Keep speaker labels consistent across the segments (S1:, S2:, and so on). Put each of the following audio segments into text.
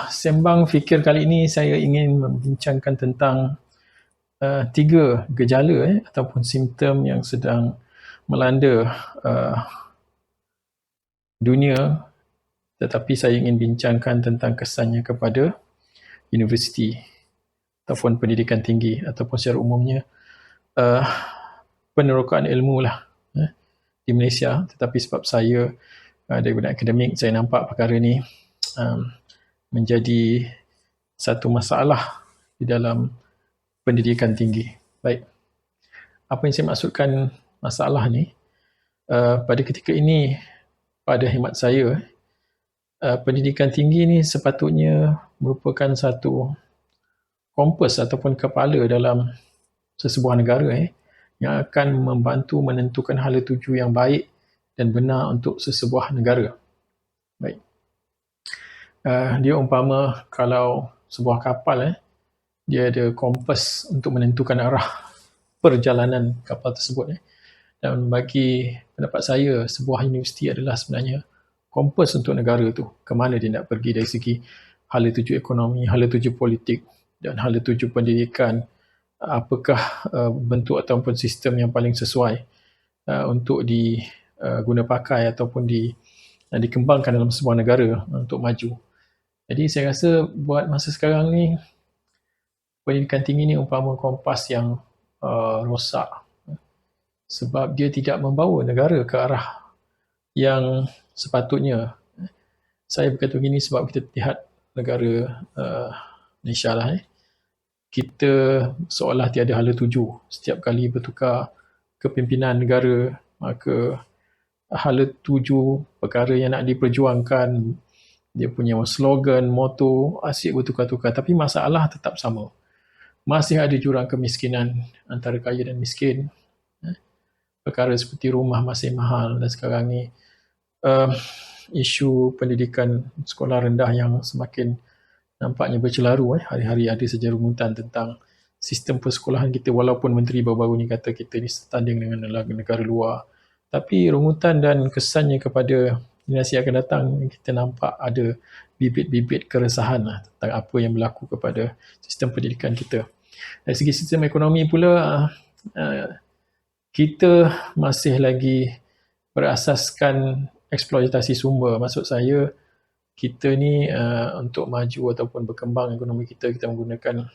S1: Sembang fikir kali ini saya ingin membincangkan tentang tiga gejala ataupun simptom yang sedang melanda uh, dunia, tetapi saya ingin bincangkan tentang kesannya kepada universiti ataupun pendidikan tinggi ataupun secara umumnya uh, penerokaan ilmu lah di Malaysia. Tetapi sebab saya dari bidang akademik, saya nampak perkara ni um, menjadi satu masalah di dalam pendidikan tinggi. Baik, apa yang saya maksudkan masalah ni, pada ketika ini, pada khidmat saya, pendidikan tinggi ni sepatutnya merupakan satu kompas ataupun kepala dalam sesebuah negara yang akan membantu menentukan hala tuju yang baik dan benar untuk sesebuah negara. Baik. Dia umpama kalau sebuah kapal, dia ada kompas untuk menentukan arah perjalanan kapal tersebut. Dan bagi pendapat saya, sebuah universiti adalah sebenarnya kompas untuk negara tu, ke mana dia nak pergi dari segi hala tuju ekonomi, hala tuju politik dan hala tuju pendidikan. Apakah bentuk ataupun sistem yang paling sesuai untuk diguna pakai ataupun dikembangkan dalam sebuah negara untuk maju. Jadi saya rasa buat masa sekarang ni, pendidikan tinggi ni umpama kompas yang rosak, sebab dia tidak membawa negara ke arah yang sepatutnya. Saya berkata begini sebab kita lihat negara Malaysia lah. Kita seolah tiada hala tuju. Setiap kali bertukar kepimpinan negara, maka hala tuju perkara yang nak diperjuangkan, dia punya slogan, moto asyik bertukar-tukar, tapi masalah tetap sama. Masih ada jurang kemiskinan antara kaya dan miskin. Perkara seperti rumah masih mahal, dan sekarang ni isu pendidikan sekolah rendah yang semakin nampaknya bercelaru. Hari-hari ada saja rungutan tentang sistem persekolahan kita, walaupun menteri baru-baru ni kata kita ni setanding dengan negara luar. Tapi rungutan dan kesannya kepada generasi akan datang, kita nampak ada bibit-bibit keresahan tentang apa yang berlaku kepada sistem pendidikan kita. Dari segi sistem ekonomi pula, kita masih lagi berasaskan eksploitasi sumber. Maksud saya, kita ni untuk maju ataupun berkembang ekonomi kita, kita menggunakan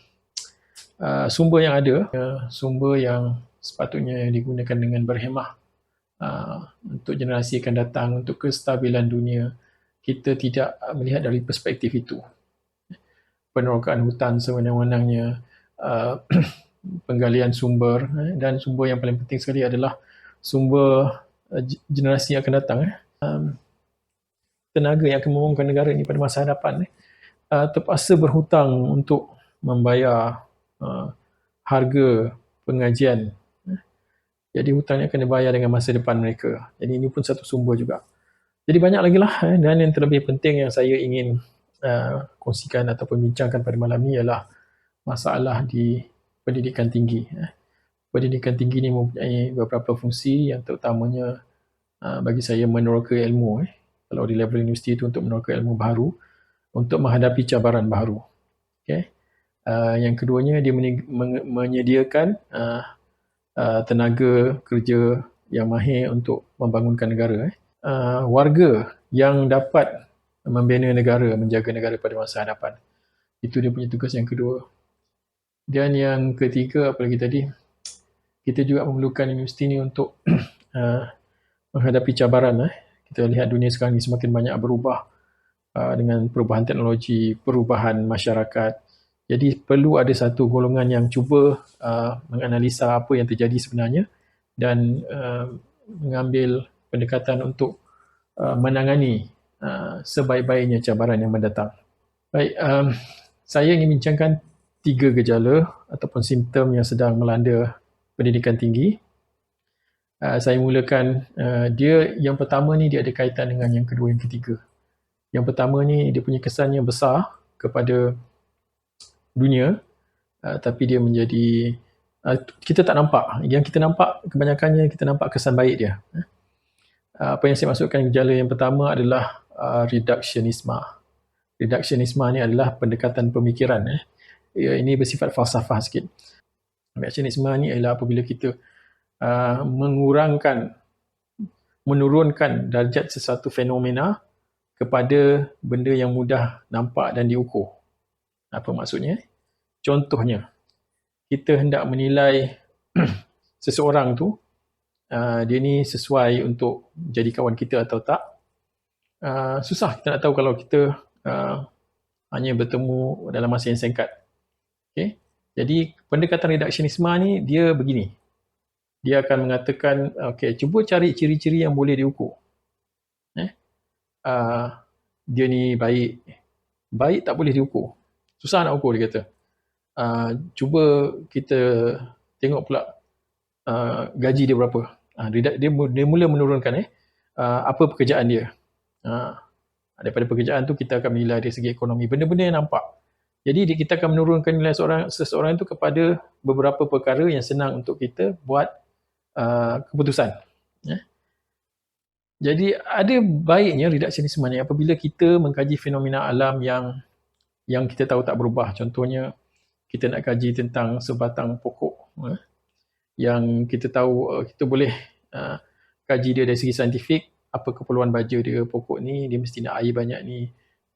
S1: sumber yang ada, sumber yang sepatutnya digunakan dengan berhemah untuk generasi akan datang, untuk kestabilan dunia. Kita tidak melihat dari perspektif itu. Penerokaan hutan sewenang-wenangnya, penggalian sumber, dan sumber yang paling penting sekali adalah sumber generasi yang akan datang, tenaga yang akan membangunkan negara ini pada masa hadapan, terpaksa berhutang untuk membayar harga pengajian. Jadi hutangnya akan dibayar dengan masa depan mereka. Jadi ini pun satu sumber juga. Jadi banyak lagi lah, dan yang terlebih penting yang saya ingin kongsikan ataupun bincangkan pada malam ini ialah masalah di pendidikan tinggi. Pendidikan tinggi ini mempunyai beberapa fungsi, yang terutamanya bagi saya meneroka ilmu. Kalau di level universiti itu untuk meneroka ilmu baru, untuk menghadapi cabaran baru. Okay. Yang keduanya, dia menyediakan tenaga kerja yang mahir untuk membangunkan negara. Warga yang dapat membina negara, menjaga negara pada masa hadapan. Itu dia punya tugas yang kedua. Dan yang ketiga, apalagi tadi, kita juga memerlukan universiti ini untuk menghadapi cabaran. Kita lihat dunia sekarang ini semakin banyak berubah dengan perubahan teknologi, perubahan masyarakat. Jadi perlu ada satu golongan yang cuba menganalisa apa yang terjadi sebenarnya dan mengambil pendekatan untuk menangani sebaik-baiknya cabaran yang mendatang. Baik, saya ingin bincangkan tiga gejala ataupun simptom yang sedang melanda pendidikan tinggi. Saya mulakan, dia yang pertama ni dia ada kaitan dengan yang kedua, yang ketiga. Yang pertama ni dia punya kesan yang besar kepada dunia, tapi dia menjadi, kita tak nampak. Yang kita nampak, kebanyakannya kita nampak kesan baik dia. Apa yang saya maksudkan, gejala yang pertama adalah reductionisme. Reduksionisme ni adalah pendekatan pemikiran. Ini bersifat falsafah sikit. Reduksionisme ni adalah apabila kita menurunkan darjat sesuatu fenomena kepada benda yang mudah nampak dan diukur. Apa maksudnya? Contohnya, kita hendak menilai seseorang tu, dia ni sesuai untuk jadi kawan kita atau tak. Susah kita nak tahu kalau kita hanya bertemu dalam masa yang singkat. Okay? Jadi pendekatan reduksionisme ni dia begini. Dia akan mengatakan, cuba cari ciri-ciri yang boleh diukur. Dia ni baik. Baik tak boleh diukur. Susah nak ukur, dia kata. Cuba kita tengok pula gaji dia berapa. Dia mula menurunkan apa pekerjaan dia. Daripada pekerjaan tu kita akan menilai dari segi ekonomi. Benda-benda yang nampak. Jadi kita akan menurunkan nilai seseorang itu kepada beberapa perkara yang senang untuk kita buat keputusan. Jadi ada baiknya reduksionisme ni apabila kita mengkaji fenomena alam yang kita tahu tak berubah. Contohnya kita nak kaji tentang sebatang pokok yang kita tahu kita boleh kaji dia dari segi saintifik, apa keperluan baja dia pokok ni, dia mesti nak air banyak ni.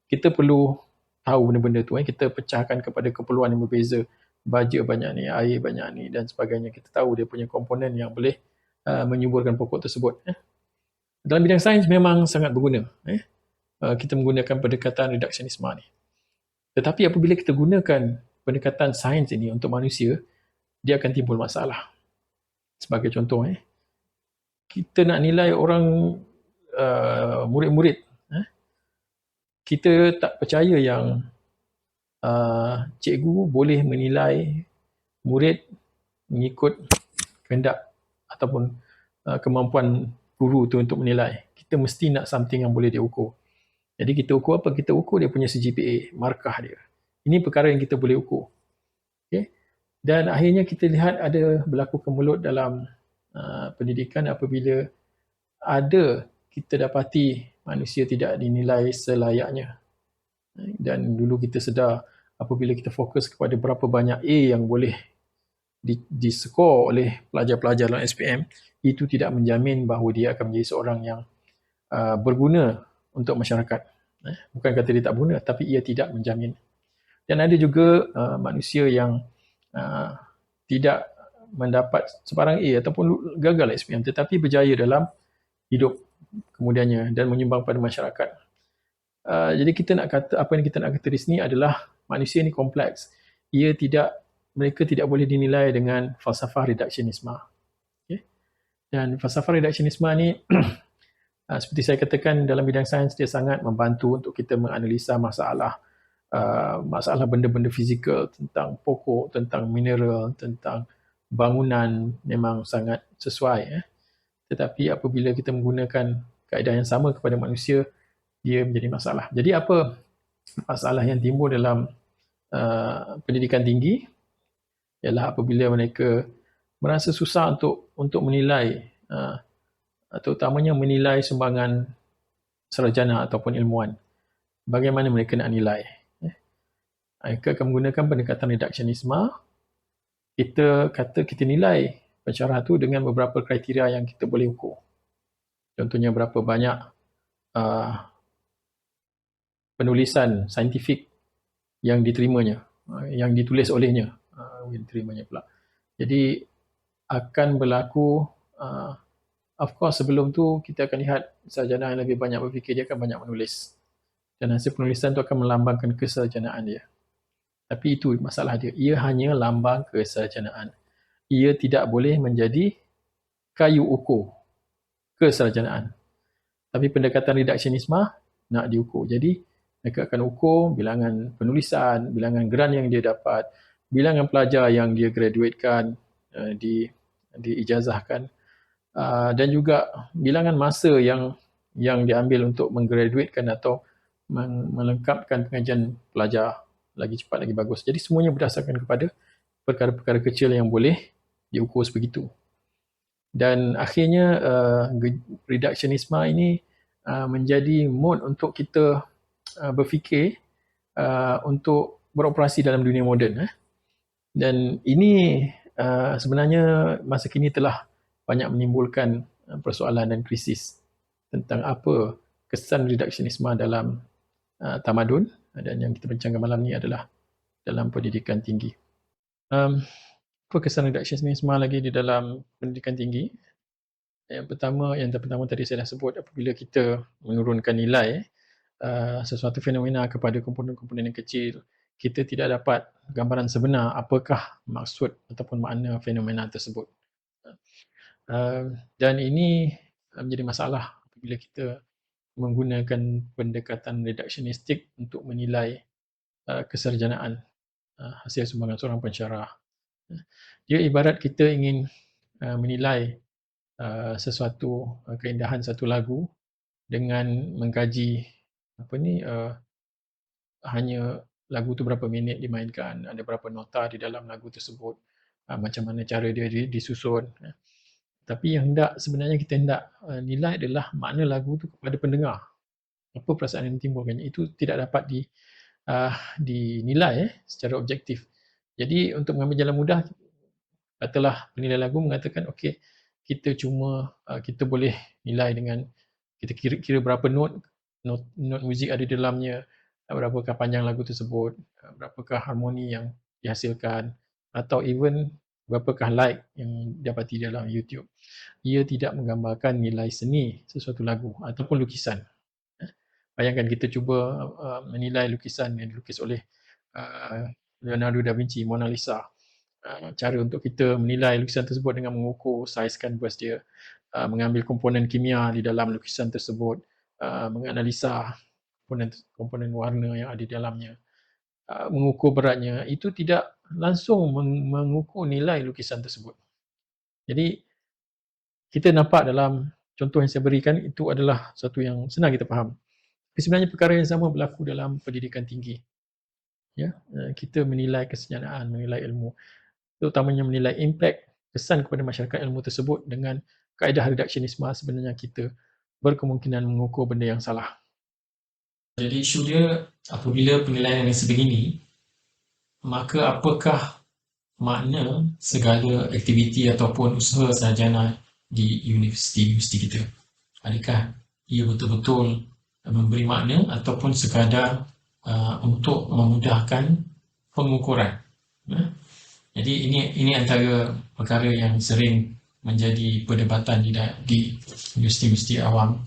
S1: Kita perlu tahu benda-benda tu. Kita pecahkan kepada keperluan yang berbeza, baja banyak ni, air banyak ni dan sebagainya. Kita tahu dia punya komponen yang boleh menyuburkan pokok tersebut. Dalam bidang sains memang sangat berguna. Kita menggunakan pendekatan reduksionisme ni. Tetapi apabila kita gunakan pendekatan sains ini untuk manusia, dia akan timbul masalah. Sebagai contoh, kita nak nilai orang murid-murid. Kita tak percaya yang cikgu boleh menilai murid mengikut kehendak ataupun kemampuan guru tu untuk menilai. Kita mesti nak something yang boleh diukur. Jadi kita ukur apa? Kita ukur dia punya CGPA, markah dia. Ini perkara yang kita boleh ukur. Okay? Dan akhirnya kita lihat ada berlaku kemelut dalam pendidikan apabila ada kita dapati manusia tidak dinilai selayaknya. Dan dulu kita sedar apabila kita fokus kepada berapa banyak A yang boleh diskor oleh pelajar-pelajar dalam SPM, itu tidak menjamin bahawa dia akan menjadi seorang yang berguna untuk masyarakat. Bukan kata dia tak berguna, tapi ia tidak menjamin. Dan ada juga manusia yang tidak mendapat sebarang A ataupun gagal SPM tetapi berjaya dalam hidup kemudiannya dan menyumbang pada masyarakat. Jadi kita nak kata, apa yang kita nak kata di sini adalah manusia ini kompleks. Mereka tidak boleh dinilai dengan falsafah reduksionisme. Okay? Dan falsafah reduksionisme ni seperti saya katakan dalam bidang sains dia sangat membantu untuk kita menganalisa masalah benda-benda fizikal tentang pokok, tentang mineral, tentang bangunan memang sangat sesuai. Tetapi apabila kita menggunakan kaedah yang sama kepada manusia, dia menjadi masalah. Jadi apa masalah yang timbul dalam pendidikan tinggi ialah apabila mereka merasa susah untuk menilai terutamanya menilai sumbangan sarjana ataupun ilmuwan. Bagaimana mereka nak nilai? Mereka akan menggunakan pendekatan reduksionisme. Kita kata kita nilai pensyarah tu dengan beberapa kriteria yang kita boleh ukur. Contohnya berapa banyak penulisan saintifik yang diterimanya, yang ditulis olehnya, diterimanya pula. Jadi akan berlaku, of course sebelum tu kita akan lihat sarjana yang lebih banyak berfikir, dia akan banyak menulis. Dan hasil penulisan tu akan melambangkan kesarjanaan dia. Tapi itu masalah dia. Ia hanya lambang kesarjanaan. Ia tidak boleh menjadi kayu ukur kesarjanaan. Tapi pendekatan reduksionisme nak diukur. Jadi mereka akan ukur bilangan penulisan, bilangan grant yang dia dapat, bilangan pelajar yang dia graduatekan, diijazahkan, dan juga bilangan masa yang diambil untuk menggraduatekan atau melengkapkan pengajian pelajar lagi cepat, lagi bagus. Jadi semuanya berdasarkan kepada perkara-perkara kecil yang boleh diukur sebegitu. Dan akhirnya reduksionisme ini menjadi mode untuk kita berfikir untuk beroperasi dalam dunia moden. Dan ini sebenarnya masa kini telah banyak menimbulkan persoalan dan krisis tentang apa kesan reduksionisme dalam tamadun, dan yang kita bincangkan malam ni adalah dalam pendidikan tinggi. Apa kesan reduksionisme lagi di dalam pendidikan tinggi? Yang pertama tadi saya dah sebut, apabila kita menurunkan nilai sesuatu fenomena kepada komponen-komponen yang kecil, kita tidak dapat gambaran sebenar apakah maksud ataupun makna fenomena tersebut. Dan ini menjadi masalah apabila kita menggunakan pendekatan reduksionistik untuk menilai kesarjanaan hasil sumbangan seorang pensyarah. Dia ibarat kita ingin menilai sesuatu keindahan satu lagu dengan mengkaji hanya lagu tu berapa minit dimainkan, ada berapa nota di dalam lagu tersebut, macam mana cara dia disusun. Tapi yang sebenarnya kita hendak nilai adalah makna lagu tu kepada pendengar. Apa perasaan yang ditimbulkannya, itu tidak dapat dinilai secara objektif. Jadi untuk mengambil jalan mudah, katalah penilai lagu mengatakan okey, kita boleh nilai dengan kita kira berapa not muzik ada di dalamnya, berapakah panjang lagu tersebut, berapakah harmoni yang dihasilkan, atau even berapakah like yang dapati dalam YouTube. Ia tidak menggambarkan nilai seni sesuatu lagu ataupun lukisan. Bayangkan kita cuba menilai lukisan yang dilukis oleh Leonardo da Vinci, Mona Lisa. Cara untuk kita menilai lukisan tersebut dengan mengukur saiz kanvas dia, mengambil komponen kimia di dalam lukisan tersebut, menganalisa komponen warna yang ada di dalamnya, mengukur beratnya, itu tidak langsung mengukur nilai lukisan tersebut. Jadi kita nampak dalam contoh yang saya berikan itu adalah satu yang senang kita faham. Tapi sebenarnya perkara yang sama berlaku dalam pendidikan tinggi. Ya, kita menilai kesenjanaan, menilai ilmu, terutamanya menilai impak kesan kepada masyarakat ilmu tersebut dengan kaedah reduksionisme, sebenarnya kita berkemungkinan mengukur benda yang salah.
S2: Jadi isu dia, apabila penilaian yang sebegini, maka apakah makna segala aktiviti ataupun usaha sarjana di universiti kita? Adakah ia betul-betul memberi makna ataupun sekadar untuk memudahkan pengukuran? Jadi ini antara perkara yang sering menjadi perdebatan di universiti-universiti awam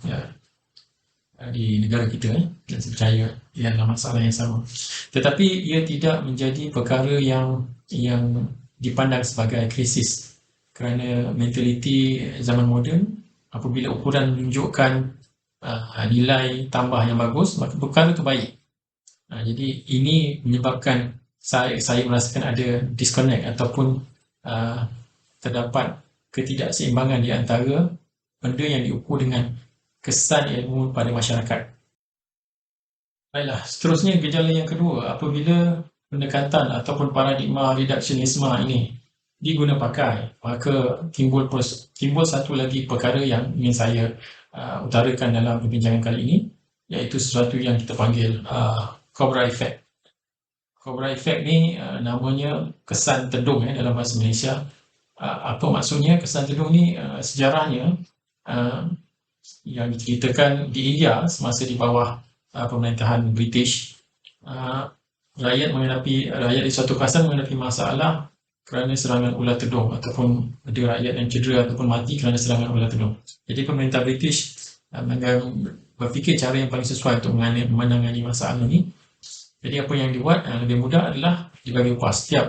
S2: di negara kita, dan saya percaya ia adalah masalah yang sama. Tetapi ia tidak menjadi perkara yang dipandang sebagai krisis, kerana mentaliti zaman moden, apabila ukuran menunjukkan nilai tambah yang bagus, maka perkara itu baik. Jadi ini menyebabkan saya merasakan ada disconnect ataupun terdapat ketidakseimbangan di antara benda yang diukur dengan kesan ilmu pada masyarakat. Baiklah, seterusnya gejala yang kedua, apabila pendekatan ataupun paradigma reduksionisme ini diguna pakai, maka timbul satu lagi perkara yang ingin saya utarakan dalam perbincangan kali ini, iaitu sesuatu yang kita panggil Cobra Effect. Cobra Effect ni namanya kesan tedung dalam bahasa Malaysia. Apa maksudnya kesan tedung ni? Sejarahnya yang diceritakan di India semasa di bawah pemerintahan British, rakyat di suatu kawasan menghadapi masalah kerana serangan ular tedung, ataupun ada rakyat yang cedera ataupun mati kerana serangan ular tedung. Jadi pemerintah British berfikir cara yang paling sesuai untuk menangani masalah ini. Jadi apa yang dibuat lebih mudah adalah dibagi upah. Setiap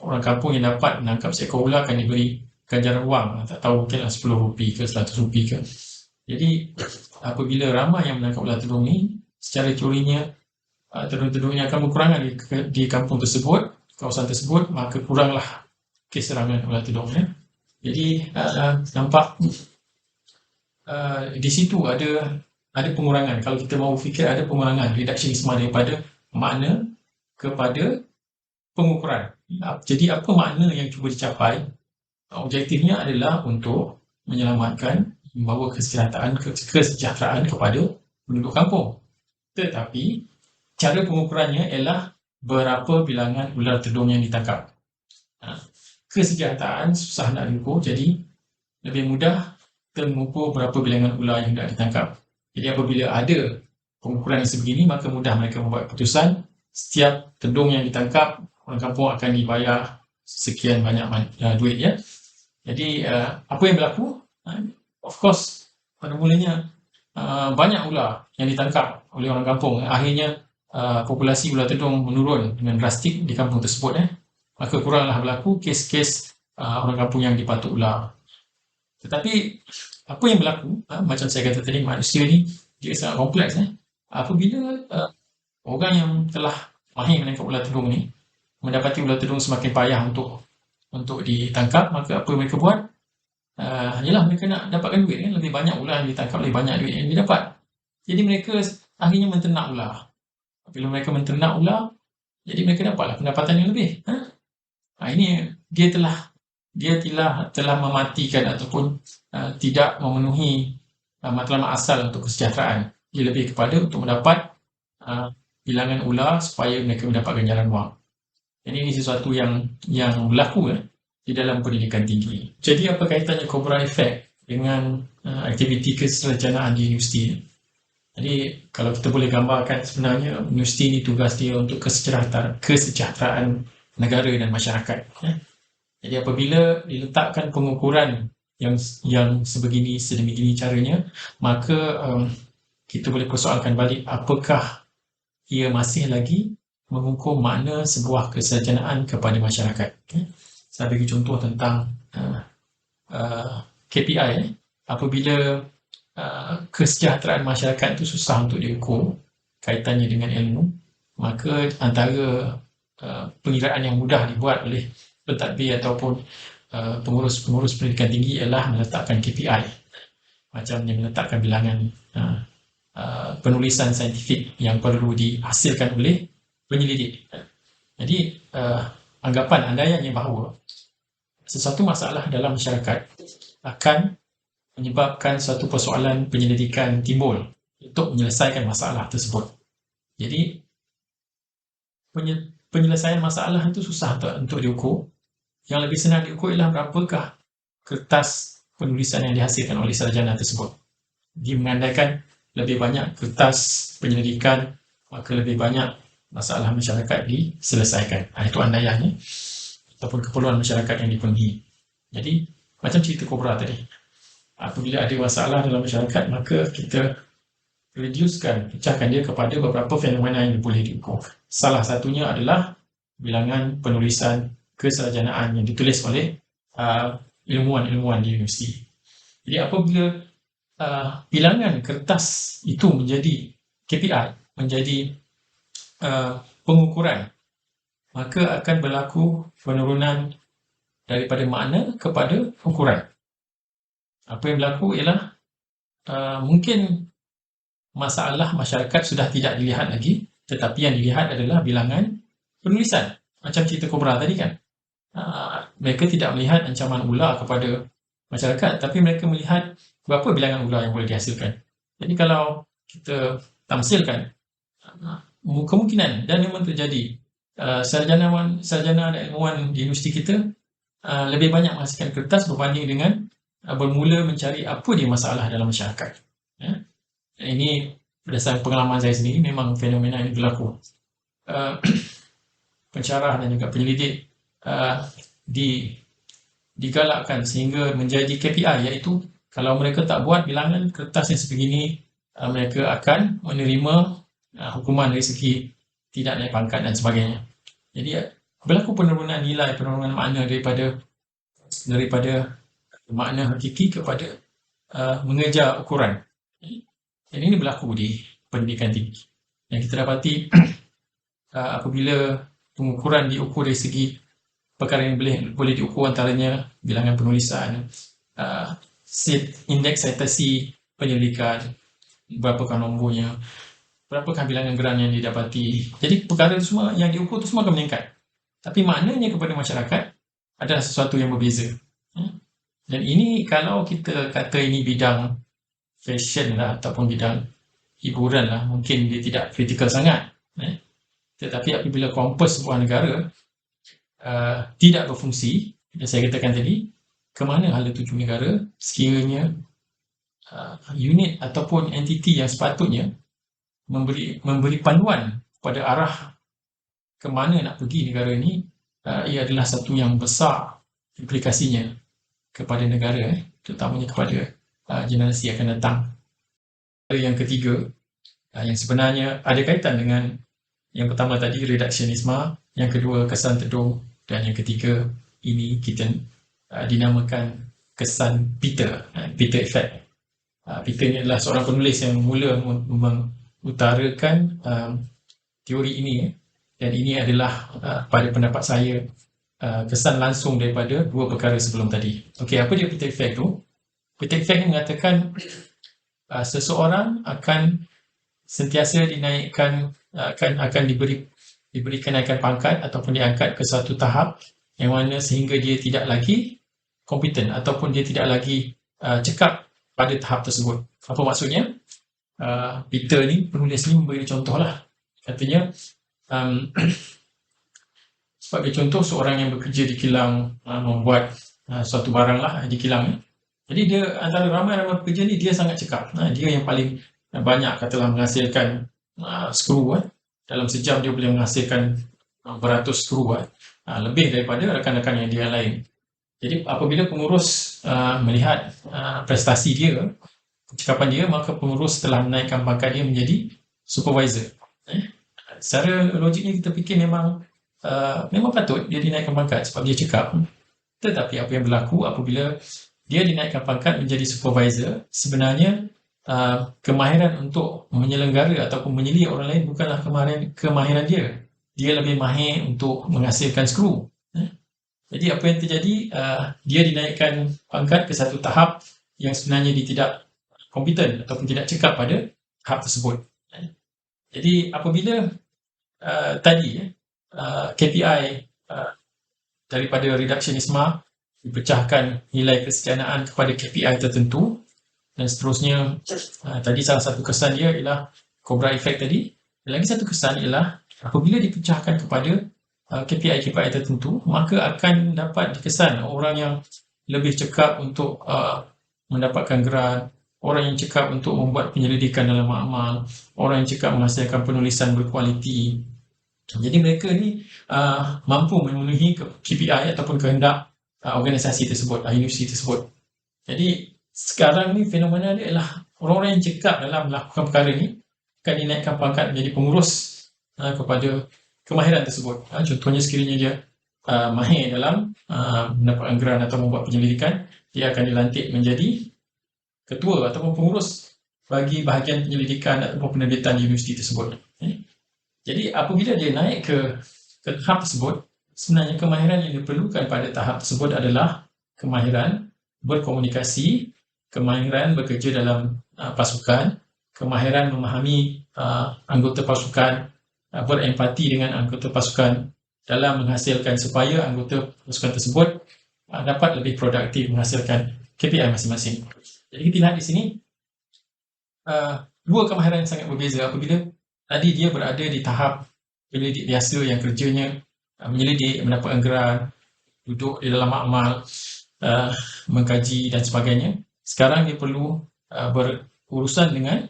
S2: orang kampung yang dapat menangkap seekor ular akan diberi ganjaran wang, tak tahu mungkinlah RM10 ke RM100 ke. Jadi apabila ramai yang menangkap ular tedung ni, secara teorinya tedung-tedungnya akan berkurangan di kampung tersebut, kawasan tersebut, maka kuranglah kes serangan ular tedung. Jadi nampak di situ ada pengurangan. Kalau kita mahu fikir, ada pengurangan reduksionisme daripada makna kepada pengukuran. Jadi apa makna yang cuba dicapai? Objektifnya adalah untuk menyelamatkan, membawa kesejahteraan kepada penduduk kampung. Tetapi cara pengukurannya ialah berapa bilangan ular tedung yang ditangkap. Kesejahteraan susah nak diukur, jadi lebih mudah kita mengukur berapa bilangan ular yang hendak ditangkap. Jadi apabila ada pengukuran yang sebegini, maka mudah mereka membuat keputusan setiap tedung yang ditangkap, orang kampung akan dibayar sekian banyak duit, ya. Jadi apa yang berlaku? Of course, pada mulanya banyak ular yang ditangkap oleh orang kampung. Akhirnya populasi ular tedung menurun dengan drastik di kampung tersebut. Maka kuranglah berlaku kes-kes orang kampung yang dipatuk ular. Tetapi apa yang berlaku, macam saya kata tadi, manusia ni dia sangat kompleks. Apabila orang yang telah mahir menangkap ular tedung ni mendapati ular tedung semakin payah untuk ditangkap, maka apa mereka buat? Ialah mereka nak dapatkan duit, kan? Lebih banyak ular yang ditangkap, lebih banyak duit yang didapat. Jadi mereka akhirnya menternak ular. Bila mereka menternak ular, jadi mereka dapatlah pendapatan yang lebih. Ini dia telah mematikan ataupun tidak memenuhi matlamat asal untuk kesejahteraan. Dia lebih kepada untuk mendapat bilangan ular supaya mereka mendapatkan jalan wang. Jadi ini sesuatu yang berlaku di dalam pendidikan tinggi. Jadi apa kaitannya Cobra Effect dengan aktiviti kesarjanaan di universiti? Jadi kalau kita boleh gambarkan, sebenarnya universiti ini tugas dia untuk kesejahteraan negara dan masyarakat. Jadi apabila diletakkan pengukuran yang sebegini, sedemikian caranya, maka kita boleh persoalkan balik apakah ia masih lagi mengukur makna sebuah kesarjanaan kepada masyarakat. Saya bagi contoh tentang KPI. Apabila kesejahteraan masyarakat itu susah untuk diukur kaitannya dengan ilmu, maka antara pengiraan yang mudah dibuat oleh pentadbir ataupun pengurus pendidikan tinggi ialah meletakkan KPI, macam yang meletakkan bilangan penulisan saintifik yang perlu dihasilkan oleh penyelidik. Jadi andaiannya bahawa sesuatu masalah dalam masyarakat akan menyebabkan suatu persoalan penyelidikan timbul untuk menyelesaikan masalah tersebut. Jadi penyelesaian masalah itu susah untuk diukur. Yang lebih senang diukur ialah berapakah kertas penulisan yang dihasilkan oleh sarjana tersebut. Dia mengandaikan lebih banyak kertas penyelidikan, maka lebih banyak masalah masyarakat diselesaikan. Itu andaiannya ataupun keperluan masyarakat yang dipenuhi. Jadi macam cerita Cobra tadi, apabila ada masalah dalam masyarakat, maka kita pecahkan dia kepada beberapa fenomena yang boleh diukur. Salah satunya adalah bilangan penulisan kesarjanaan yang ditulis oleh ilmuwan-ilmuwan di universiti. Jadi apabila bilangan kertas itu menjadi KPI, menjadi pengukuran, maka akan berlaku penurunan daripada makna kepada ukuran. Apa yang berlaku ialah mungkin masalah masyarakat sudah tidak dilihat lagi, tetapi yang dilihat adalah bilangan penulisan. Macam cerita Cobra tadi, kan? Mereka tidak melihat ancaman ular kepada masyarakat, tapi mereka melihat berapa bilangan ular yang boleh dihasilkan. Jadi kalau kita tamsilkan, kemungkinan dan memang terjadi, sarjana dan ilmuwan di universiti kita lebih banyak menghasilkan kertas berbanding dengan bermula mencari apa dia masalah dalam masyarakat. Ini berdasarkan pengalaman saya sendiri, memang fenomena ini berlaku. Pensyarah dan juga penyelidik digalakkan sehingga menjadi KPI, iaitu kalau mereka tak buat bilangan kertas yang sebegini, mereka akan menerima hukuman dari segi tidak naik pangkat dan sebagainya. Jadi berlaku penurunan nilai, penurunan makna daripada makna hakiki kepada mengejar ukuran. Dan ini berlaku di pendidikan tinggi. Yang kita dapati apabila pengukuran diukur dari segi perkara yang boleh diukur, antaranya bilangan penulisan, indeks citasi penyelidikan, berapakah nombornya, berapakah bilangan geran yang didapati. Jadi perkara itu semua yang diukur itu semua akan meningkat. Tapi maknanya kepada masyarakat adalah sesuatu yang berbeza. Dan ini kalau kita kata ini bidang fashion lah, ataupun bidang hiburan lah, mungkin dia tidak kritikal sangat. Tetapi apabila kompas sebuah negara tidak berfungsi, yang saya katakan tadi, ke mana hala tuju negara sekiranya unit ataupun entiti yang sepatutnya memberi panduan pada arah ke mana nak pergi negara ini, ia adalah satu yang besar implikasinya kepada negara, terutamanya kepada generasi akan datang. Yang ketiga, yang sebenarnya ada kaitan dengan yang pertama tadi, reduksionisme, yang kedua kesan teduh, dan yang ketiga ini kita dinamakan kesan Peter effect. Peter ni adalah seorang penulis yang mula mengutarakan teori ini, dan ini adalah pada pendapat saya kesan langsung daripada dua perkara sebelum tadi. Okey, apa dia Peter effect tu? Peter effect ni mengatakan seseorang akan sentiasa dinaikkan, akan diberi kenaikan pangkat ataupun diangkat ke satu tahap yang mana sehingga dia tidak lagi kompeten ataupun dia tidak lagi cekap pada tahap tersebut. Apa maksudnya? Peter ni, penulis ni memberi contoh lah. Katanya, sebagai contoh, seorang yang bekerja di kilang membuat suatu barang lah di kilang. Jadi dia antara ramai-ramai pekerja ni, dia sangat cekap. Dia yang paling banyak katalah menghasilkan skru. Dalam sejam dia boleh menghasilkan beratus skru, lebih daripada rakan-rakan yang dia lain. Jadi apabila pengurus melihat prestasi dia, kecekapan dia, maka pengurus telah menaikkan pangkat dia menjadi supervisor. Secara logiknya kita fikir memang patut dia dinaikkan pangkat sebab dia cekap. Tetapi apa yang berlaku apabila dia dinaikkan pangkat menjadi supervisor, sebenarnya kemahiran untuk menyelenggara ataupun menyelia orang lain bukanlah kemahiran dia. Dia lebih mahir untuk menghasilkan skru. Jadi apa yang terjadi, dia dinaikkan pangkat ke satu tahap yang sebenarnya dia tidak kompeten ataupun tidak cekap pada tahap tersebut. Jadi apabila KPI daripada reduksionisme dipecahkan nilai kesejahteraan kepada KPI tertentu dan seterusnya, tadi salah satu kesan dia ialah Cobra effect tadi. Dan lagi satu kesan ialah apabila dipecahkan kepada KPI tertentu, maka akan dapat dikesan orang yang lebih cekap untuk mendapatkan grant, orang yang cekap untuk membuat penyelidikan dalam makmal, orang yang cekap menghasilkan penulisan berkualiti. Jadi mereka ni mampu memenuhi KPI ataupun kehendak organisasi tersebut, universiti tersebut. Jadi sekarang ni fenomena dia adalah orang-orang yang cekap dalam melakukan perkara ni akan dinaikkan pangkat menjadi pengurus kepada kemahiran tersebut. Contohnya sekiranya dia mahir dalam mendapatkan grant atau membuat penyelidikan, dia akan dilantik menjadi ketua ataupun pengurus bagi bahagian penyelidikan ataupun penerbitan universiti tersebut. Jadi apabila dia naik ke tahap tersebut, sebenarnya kemahiran yang diperlukan pada tahap tersebut adalah kemahiran berkomunikasi, kemahiran bekerja dalam pasukan, kemahiran memahami anggota pasukan, berempati dengan anggota pasukan dalam menghasilkan supaya anggota pasukan tersebut dapat lebih produktif menghasilkan KPI masing-masing. Jadi kita lihat di sini dua kemahiran yang sangat berbeza. Apabila tadi dia berada di tahap penyelidik biasa yang kerjanya menyelidik, mendapatkan grant, duduk di dalam makmal, mengkaji dan sebagainya. Sekarang dia perlu berurusan dengan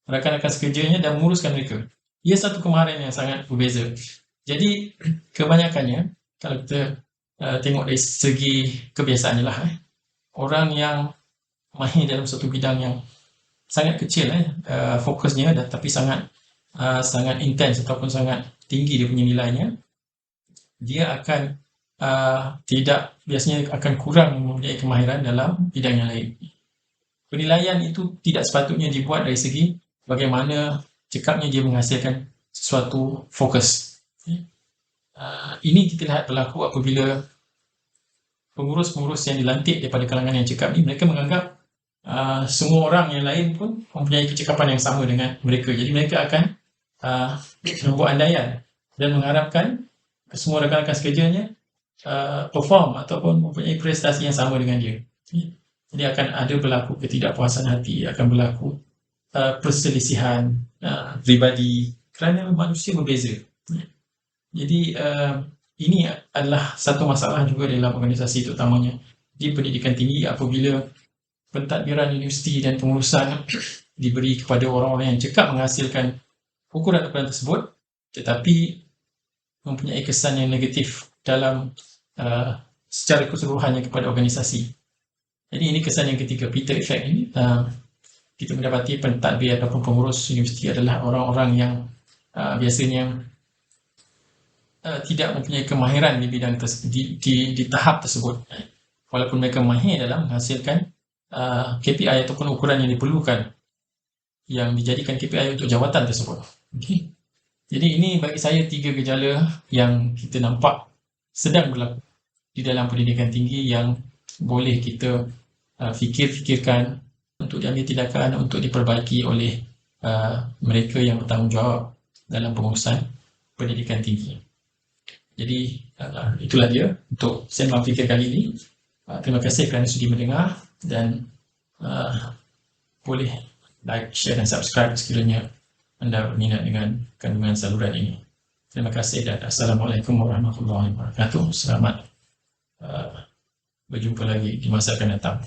S2: rakan-rakan sekerjanya dan menguruskan mereka. Ia satu kemahiran yang sangat berbeza. Jadi kebanyakannya, kalau kita tengok dari segi kebiasaannya lah, orang yang mahir dalam satu bidang yang sangat kecil fokusnya, tapi sangat intens ataupun sangat tinggi dia punya nilainya, dia akan biasanya akan kurang mempunyai kemahiran dalam bidang yang lain. Penilaian itu tidak sepatutnya dibuat dari segi bagaimana cekapnya dia menghasilkan sesuatu fokus. Ini kita lihat berlaku apabila pengurus-pengurus yang dilantik daripada kalangan yang cekap ni, mereka menganggap semua orang yang lain pun mempunyai kecekapan yang sama dengan mereka. Jadi mereka akan membuat andaian dan mengharapkan semua rakan-rakan sekerjanya perform ataupun mempunyai prestasi yang sama dengan dia. Jadi akan ada berlaku ketidakpuasan hati, akan berlaku perselisihan pribadi kerana manusia berbeza. Jadi ini adalah satu masalah juga dalam organisasi, terutamanya di pendidikan tinggi, apabila pentadbiran universiti dan pengurusan diberi kepada orang-orang yang cekap menghasilkan ukuran-ukuran tersebut, tetapi mempunyai kesan yang negatif dalam secara keseluruhannya kepada organisasi. Jadi ini kesan yang ketiga, Peter Effect ini. Kita mendapati pentadbir ataupun pengurus universiti adalah orang-orang yang biasanya tidak mempunyai kemahiran di bidang di tahap tersebut, walaupun mereka mahir dalam menghasilkan KPI ataupun ukuran yang diperlukan, yang dijadikan KPI untuk jawatan tersebut. Okay. Jadi ini bagi saya 3 gejala yang kita nampak sedang berlaku di dalam pendidikan tinggi yang boleh kita fikirkan untuk diambil tindakan untuk diperbaiki oleh mereka yang bertanggungjawab dalam pengurusan pendidikan tinggi. Jadi itulah dia untuk sembang fikir kali ini. Terima kasih kerana sudi mendengar, dan boleh like, share dan subscribe sekiranya anda berminat dengan kandungan saluran ini. Terima kasih dan Assalamualaikum warahmatullahi wabarakatuh. Selamat berjumpa lagi di masa akan datang.